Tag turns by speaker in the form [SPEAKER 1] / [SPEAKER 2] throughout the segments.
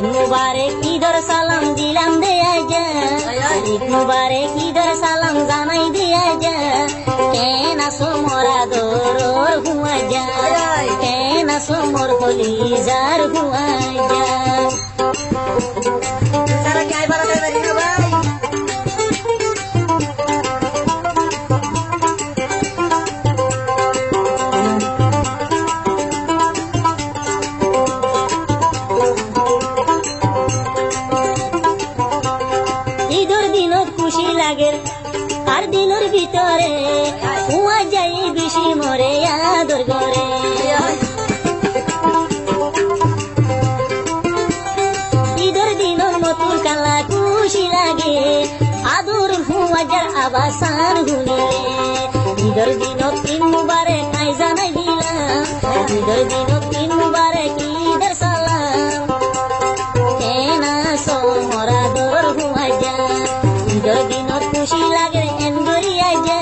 [SPEAKER 1] ঈদ মুবারক ঈদর সালাম দিলাম দেয়া যা ঈদ মুবারক ঈদর সালাম জানাই দেয়া যা কেন আসো মোরা দরর হুয়া যা কেন আসো মোর কলিজার হুয়া যা তারা কি আইবার দেবেন না ভাই খুশি লাগে আর দিনের ভিতরে হুয়া যাই বেশি মরে আদর করে ঈদের দিনের নতুন কালা খুশি লাগে আদর হুয়া যার আবাসান শুনিলে ঈদের দিনত ঈদ মুবারক আই জানাই দিলাম ঈদের দিনত ঈদ মুবারক ঈদের সালাম কেন আসো মোরা দর হুয়া যা ঈদের দিনত খুশি লাগে এন্দরিয়া যা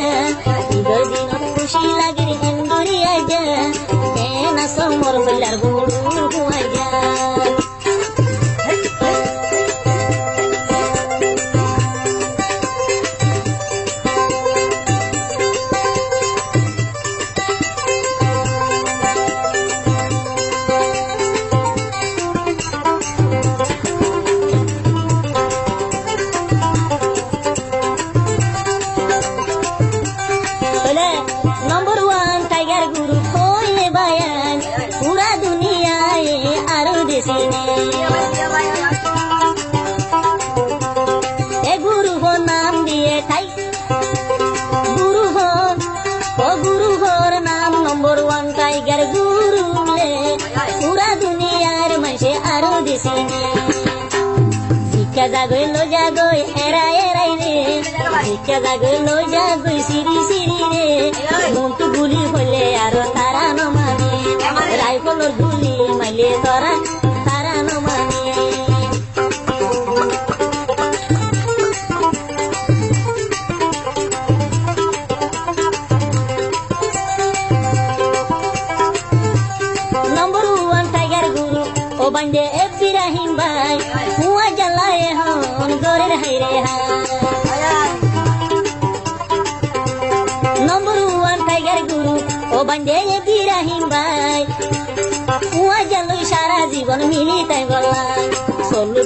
[SPEAKER 1] ঈদের দিনত খুশি লাগে এন্দরিয়া যা কেন আসো মোর বলার গুড় হুয়া যা नंबर 1 टाइगर गुरु खोले बयान पूरा दुनिया ये आरो देश में ए गुरु हो नाम दिए थाई गुरु हो नाम नंबर 1 टाइगर गुरु ले पूरा दुनिया रे मनसे आरो देश में शिक्षा जागोय एरा एराई रे শিক্ষা জাগলো জাগই সিরি সিরি রে মনটু গুলি হলে আরো তারা নমানে রাইফলর গুলি মাইলে তারা নমানে নম্বর 1 টাইগার গুরু ও বান্ডে ইব্রাহিম ভাই হুয়া জ্বালায় হন গরের হাইরে হা नंबर 1 टाइगर गुरु ओ बंदे इब्राहिम भाई हुआ जलो सारा जीवन मिली ताई गला सोलु